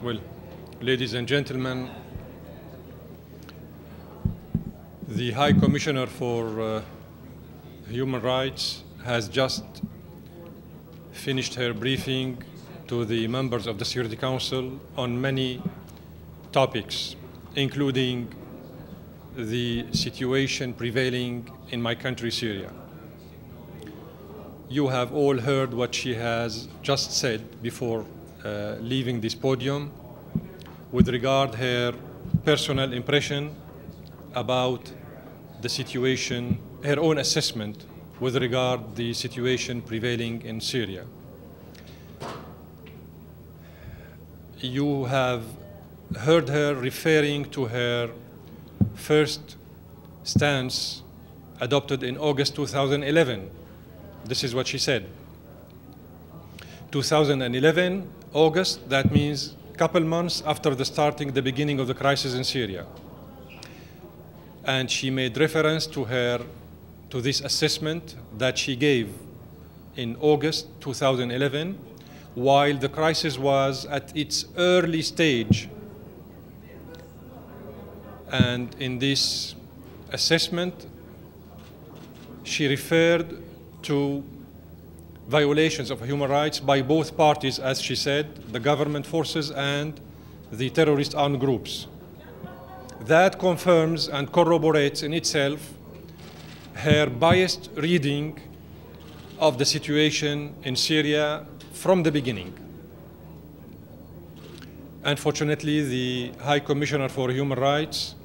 Well, ladies and gentlemen, the High Commissioner for Human Rights has just finished her briefing to the members of the Security Council on many topics, including the situation prevailing in my country, Syria. You have all heard what she has just said before leaving this podium with regard her personal impression about the situation, her own assessment with regard the situation prevailing in Syria. You have heard her referring to her first stance adopted in August 2011. This is what she said. 2011, August, that means a couple months after the beginning of the crisis in Syria. And she made reference to this assessment that she gave in August 2011, while the crisis was at its early stage. And in this assessment, she referred to violations of human rights by both parties, as she said, the government forces and the terrorist armed groups. That confirms and corroborates in itself her biased reading of the situation in Syria from the beginning. Unfortunately, the High Commissioner for Human Rights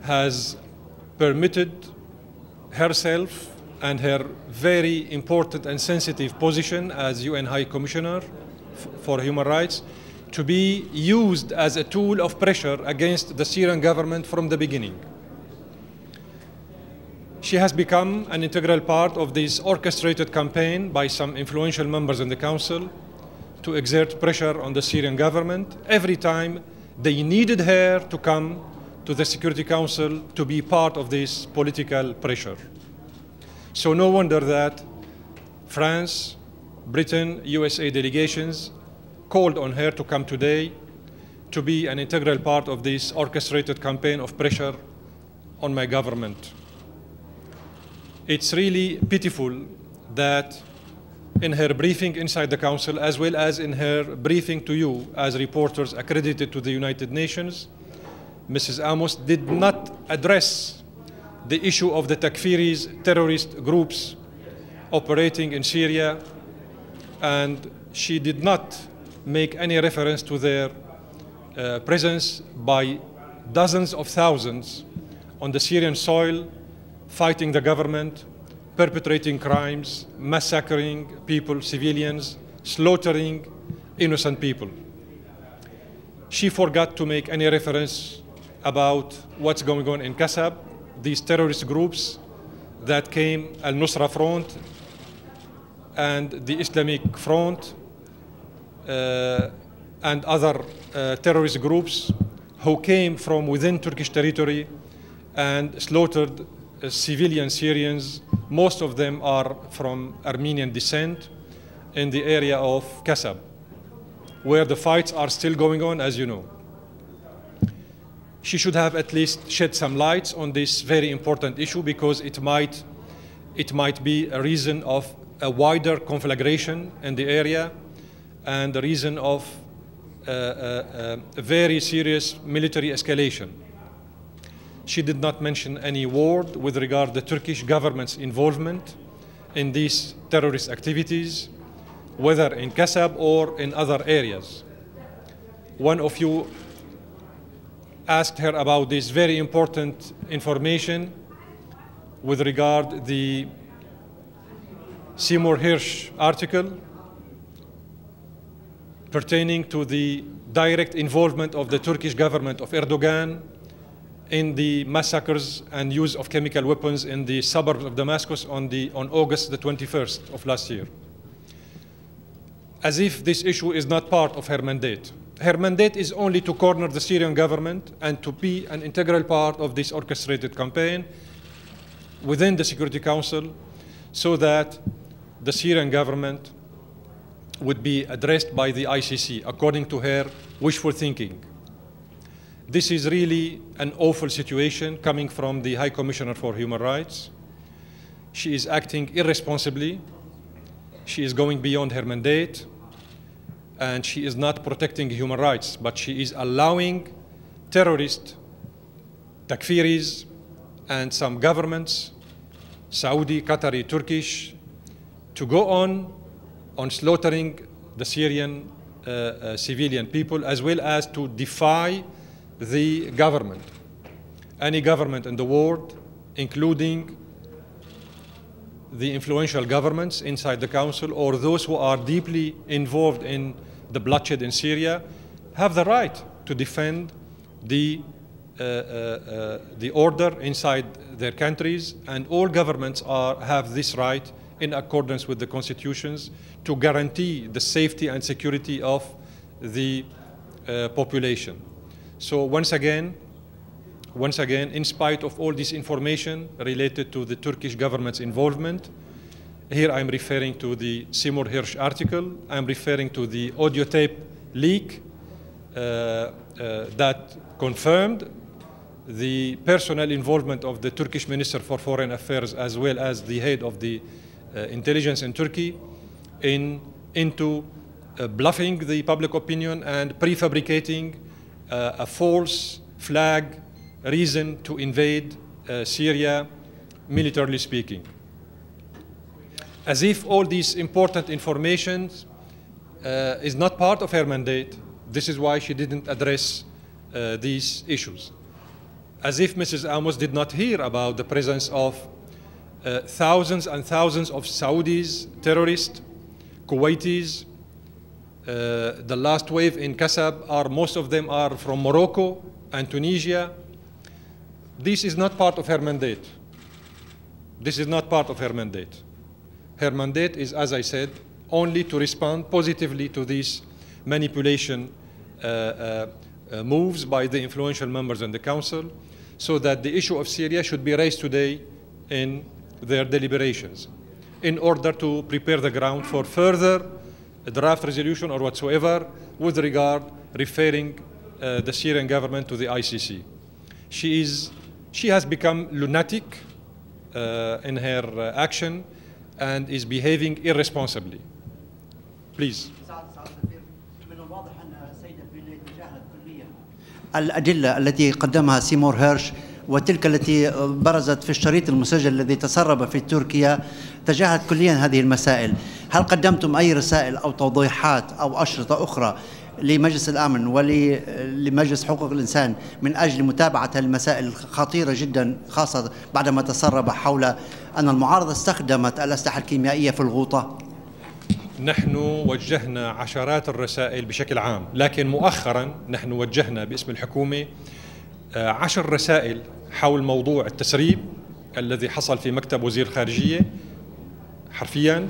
has permitted herself and her very important and sensitive position as UN High Commissioner for Human Rights to be used as a tool of pressure against the Syrian government from the beginning. She has become an integral part of this orchestrated campaign by some influential members in the Council to exert pressure on the Syrian government every time they needed her to come to the Security Council to be part of this political pressure. So no wonder that France, Britain, USA delegations called on her to come today to be an integral part of this orchestrated campaign of pressure on my government. It's really pitiful that in her briefing inside the Council, as well as in her briefing to you as reporters accredited to the United Nations, Mrs. Amos did not address the issue of the Takfiris terrorist groups operating in Syria, and she did not make any reference to their presence by dozens of thousands on the Syrian soil, fighting the government, perpetrating crimes, massacring people, civilians, slaughtering innocent people. She forgot to make any reference about what's going on in Kasab, these terrorist groups that came, Al-Nusrah Front and the Islamic Front and other terrorist groups who came from within Turkish territory and slaughtered civilian Syrians. Most of them are from Armenian descent in the area of Kasab, where the fights are still going on, as you know. She should have at least shed some light on this very important issue, because it might be a reason of a wider conflagration in the area and a reason of a very serious military escalation. She did not mention any word with regard to the Turkish government's involvement in these terrorist activities, whether in Kasab or in other areas. One of you asked her about this very important information with regard to the Seymour Hersh article pertaining to the direct involvement of the Turkish government of Erdogan in the massacres and use of chemical weapons in the suburbs of Damascus on August the 21st of last year. As if this issue is not part of her mandate. Her mandate is only to corner the Syrian government and to be an integral part of this orchestrated campaign within the Security Council, so that the Syrian government would be addressed by the ICC, according to her wishful thinking. This is really an awful situation coming from the High Commissioner for Human Rights. She is acting irresponsibly. She is going beyond her mandate, and she is not protecting human rights, but she is allowing terrorists, takfiris, and some governments, Saudi, Qatari, Turkish, to go on slaughtering the Syrian civilian people, as well as to defy the government, any government in the world, including the influential governments inside the council or those who are deeply involved in the bloodshed in Syria, have the right to defend the order inside their countries, and all governments have this right in accordance with the constitutions to guarantee the safety and security of the population. So once again, in spite of all this information related to the Turkish government's involvement, here I'm referring to the Seymour Hersh article, I'm referring to the audio tape leak that confirmed the personal involvement of the Turkish Minister for Foreign Affairs as well as the head of the intelligence in Turkey into bluffing the public opinion and prefabricating a false flag reason to invade Syria, militarily speaking. As if all these important information is not part of her mandate. This is why she didn't address these issues. As if Mrs. Amos did not hear about the presence of thousands and thousands of Saudis, terrorists, Kuwaitis. The last wave in Kasab, most of them are from Morocco and Tunisia. This is not part of her mandate. This is not part of her mandate. Her mandate is, as I said, only to respond positively to these manipulation moves by the influential members in the Council, so that the issue of Syria should be raised today in their deliberations in order to prepare the ground for further draft resolution or whatsoever with regard referring the Syrian government to the ICC. She has become lunatic in her action and is behaving irresponsibly. Please. الأدلة التي قدمها سيمور هيرش وتلك التي برزت في الشريط المسجل الذي تسرب في تركيا تجاهلت كليا هذه المسائل. هل قدمتم أي رسائل أو توضيحات أو أشرطة أخرى لمجلس الأمن ولمجلس حقوق الإنسان من أجل متابعة المسائل الخطيرة جدا، خاصة بعدما تسرب حول أن المعارضة استخدمت الأسلحة الكيميائية في الغوطة؟ نحن وجهنا عشرات الرسائل بشكل عام، لكن مؤخرا نحن وجهنا باسم الحكومة 10 رسائل حول موضوع التسريب الذي حصل في مكتب وزير الخارجية حرفيا،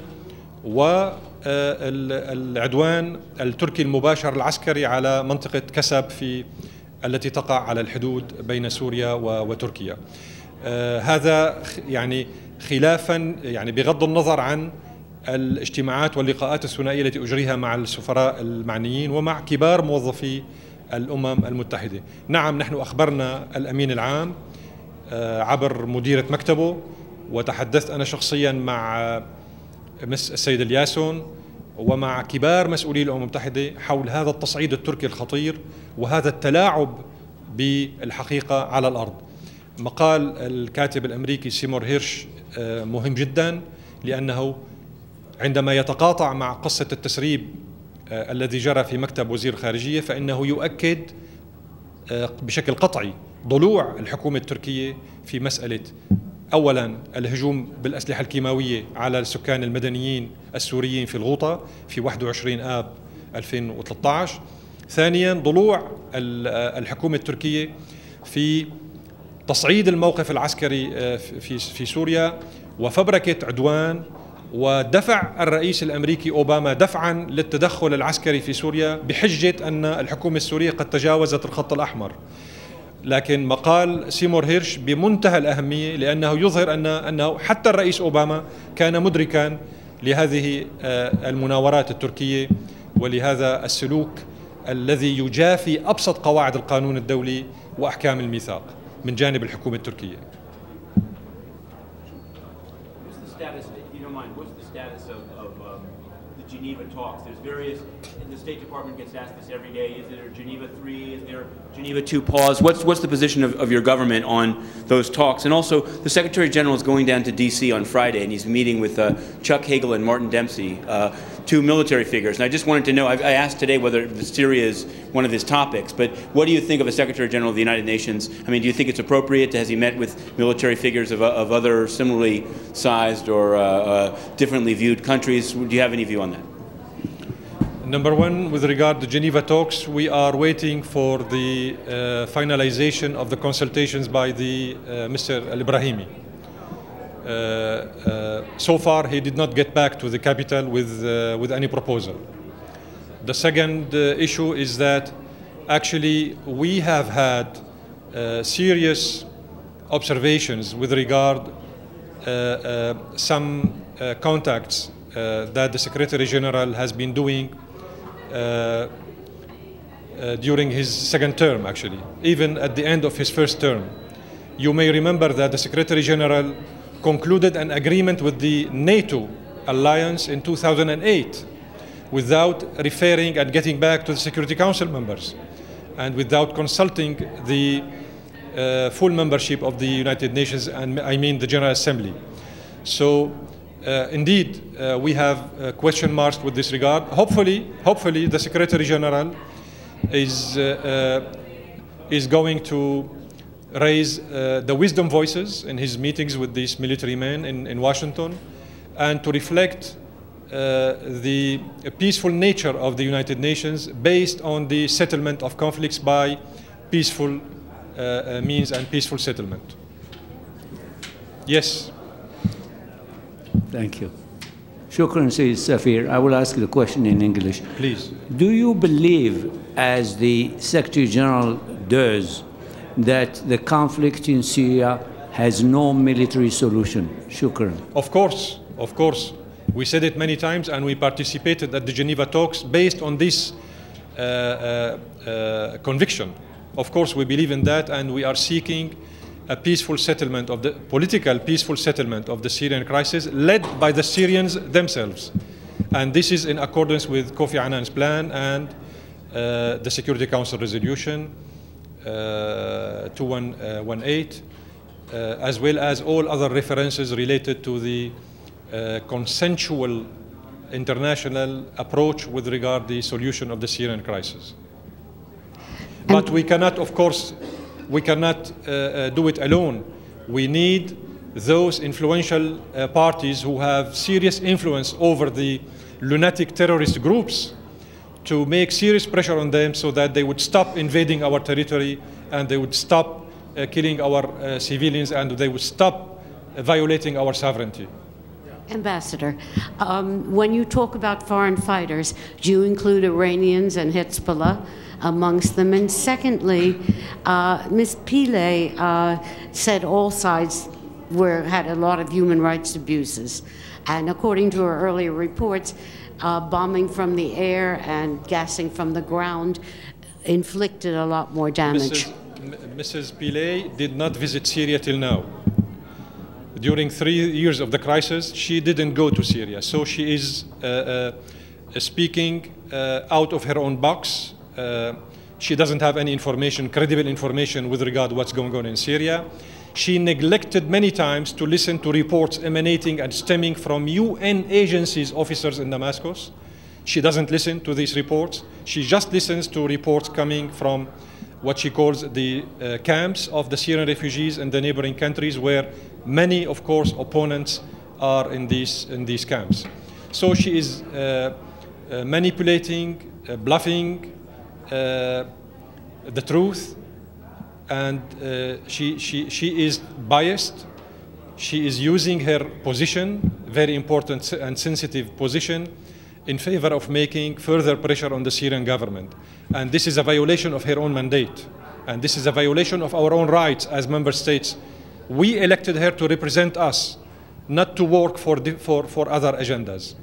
والعدوان التركي المباشر العسكري على منطقة كسب التي تقع على الحدود بين سوريا وتركيا. هذا يعني خلافا، يعني بغض النظر عن الاجتماعات واللقاءات الثنائية التي أجريها مع السفراء المعنيين ومع كبار موظفي الأمم المتحدة. نعم، نحن أخبرنا الأمين العام عبر مديرة مكتبه، وتحدثت أنا شخصيا مع السيد الياسون ومع كبار مسؤولي الأمم المتحدة حول هذا التصعيد التركي الخطير وهذا التلاعب بالحقيقة على الأرض. مقال الكاتب الأمريكي سيمور هيرش مهم جدا، لأنه عندما يتقاطع مع قصة التسريب الذي جرى في مكتب وزير الخارجية فإنه يؤكد بشكل قطعي ضلوع الحكومة التركية في مسألة أولا الهجوم بالأسلحة الكيماوية على السكان المدنيين السوريين في الغوطة في 21 آب 2013. ثانيا ضلوع الحكومة التركية في تصعيد الموقف العسكري في سوريا وفبركة عدوان ودفع الرئيس الأمريكي أوباما دفعا للتدخل العسكري في سوريا بحجة أن الحكومة السورية قد تجاوزت الخط الأحمر. لكن مقال سيمور هيرش بمنتهى الأهمية، لأنه يظهر أنه حتى الرئيس أوباما كان مدركا لهذه المناورات التركية ولهذا السلوك الذي يجافي أبسط قواعد القانون الدولي وأحكام الميثاق من جانب الحكومة التركية. Geneva talks. There's various, the State Department gets asked this every day. Is there Geneva 3? Is there Geneva 2 pause? What's the position of your government on those talks? And also, the Secretary General is going down to D.C. on Friday, and he's meeting with Chuck Hagel and Martin Dempsey, two military figures. And I just wanted to know, I asked today whether Syria is one of his topics, but what do you think of a Secretary General of the United Nations? I mean, do you think it's appropriate? Has he met with military figures of other similarly sized or differently viewed countries? Do you have any view on that? Number one, with regard to Geneva talks, we are waiting for the finalization of the consultations by the Mr. Al-Ibrahimi. So far, he did not get back to the capital with any proposal. The second issue is that actually we have had serious observations with regard some contacts that the Secretary General has been doing during his second term, actually, even at the end of his first term. You may remember that the Secretary General concluded an agreement with the NATO alliance in 2008 without referring and getting back to the Security Council members and without consulting the full membership of the United Nations, and I mean the General Assembly. So indeed, we have question marks with this regard. Hopefully, the Secretary General is going to raise the wisdom voices in his meetings with these military men in Washington, and to reflect the peaceful nature of the United Nations based on the settlement of conflicts by peaceful means and peaceful settlement. Yes. Thank you. Shukran, Sayyid Safir. I will ask the question in English. Please. Do you believe, as the Secretary General does, that the conflict in Syria has no military solution? Shukran. Of course, of course. We said it many times, and we participated at the Geneva talks based on this conviction. Of course, we believe in that, and we are seeking a peaceful settlement of the political peaceful settlement of the Syrian crisis, led by the Syrians themselves. And this is in accordance with Kofi Annan's plan and the Security Council resolution 2118, as well as all other references related to the consensual international approach with regard to the solution of the Syrian crisis. But we cannot, of course, we cannot do it alone. We need those influential parties who have serious influence over the lunatic terrorist groups to make serious pressure on them so that they would stop invading our territory, and they would stop killing our civilians, and they would stop violating our sovereignty. Ambassador, when you talk about foreign fighters, do you include Iranians and Hezbollah amongst them? And secondly, Ms. Pillay said all sides had a lot of human rights abuses. And according to her earlier reports, bombing from the air and gassing from the ground inflicted a lot more damage. Mrs. Pillay did not visit Syria till now. During 3 years of the crisis, she didn't go to Syria. So she is speaking out of her own box. She doesn't have any information, credible information with regard to what's going on in Syria. She neglected many times to listen to reports emanating and stemming from UN agencies, officers in Damascus. She doesn't listen to these reports. She just listens to reports coming from what she calls the camps of the Syrian refugees in the neighboring countries, where many, of course, opponents are in these camps. So she is manipulating, bluffing the truth, and she is biased. She is using her position, very important and sensitive position, in favor of making further pressure on the Syrian government. And this is a violation of her own mandate. And this is a violation of our own rights as member states. We elected her to represent us, not to work for other agendas.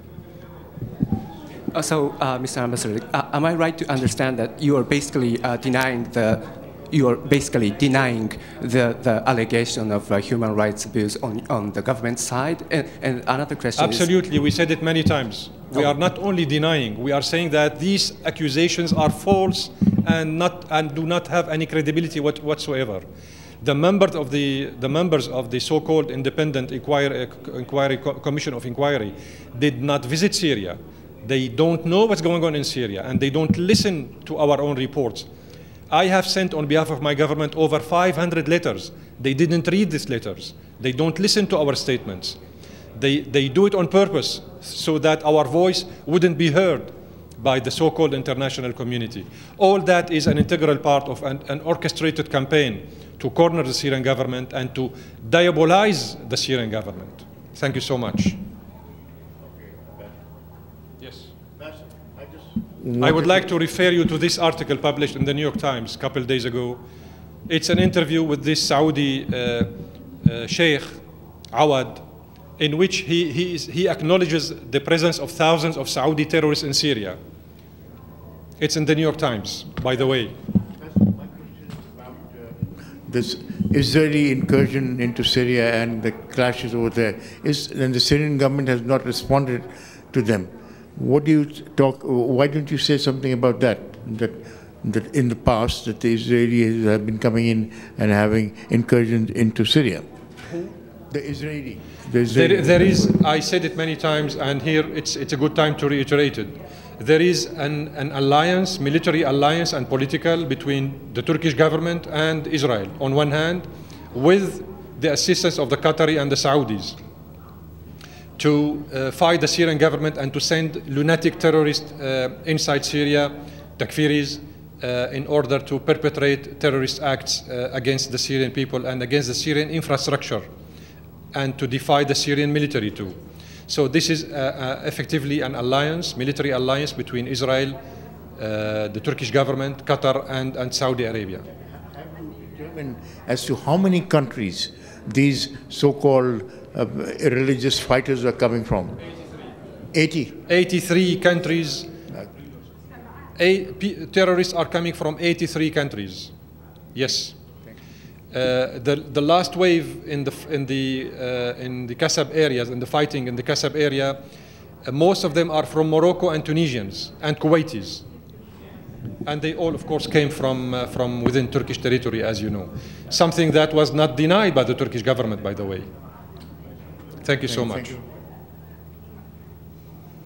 Mr. Ambassador, am I right to understand that you are basically denying the allegation of human rights abuse on the government side? And another question Absolutely, we said it many times. We are not only denying, we are saying that these accusations are false and do not have any credibility whatsoever. The members of the so-called Independent Commission of Inquiry did not visit Syria. They don't know what's going on in Syria, and they don't listen to our own reports. I have sent on behalf of my government over 500 letters. They didn't read these letters. They don't listen to our statements. They do it on purpose so that our voice wouldn't be heard by the so-called international community. All that is an integral part of an orchestrated campaign to corner the Syrian government and to diabolize the Syrian government. Thank you so much. I would like to refer you to this article published in the New York Times a couple of days ago. It's an interview with this Saudi Sheikh, Awad, in which he acknowledges the presence of thousands of Saudi terrorists in Syria. It's in the New York Times, by the way. My question is about this Israeli incursion into Syria and the clashes over there. And the Syrian government has not responded to them. What do you talk? Why don't you say something about that? That in the past that the Israelis have been coming in and having incursions into Syria. Who? The Israeli. There is. I said it many times, and here it's a good time to reiterate it. There is an alliance, military alliance and political, between the Turkish government and Israel on one hand, with the assistance of the Qatari and the Saudis, to fight the Syrian government and to send lunatic terrorists inside Syria, Takfiris, in order to perpetrate terrorist acts against the Syrian people and against the Syrian infrastructure, and to defy the Syrian military too. So this is effectively an alliance, military alliance between Israel, the Turkish government, Qatar, and Saudi Arabia. Have you determined as to how many countries these so-called religious fighters are coming from? 83 countries. Terrorists are coming from 83 countries. Yes. The last wave in the Kasab areas, in the fighting in the Kasab area, most of them are from Morocco and Tunisians and Kuwaitis, and they all, of course, came from within Turkish territory, as you know. Something that was not denied by the Turkish government, by the way. Thank you so much.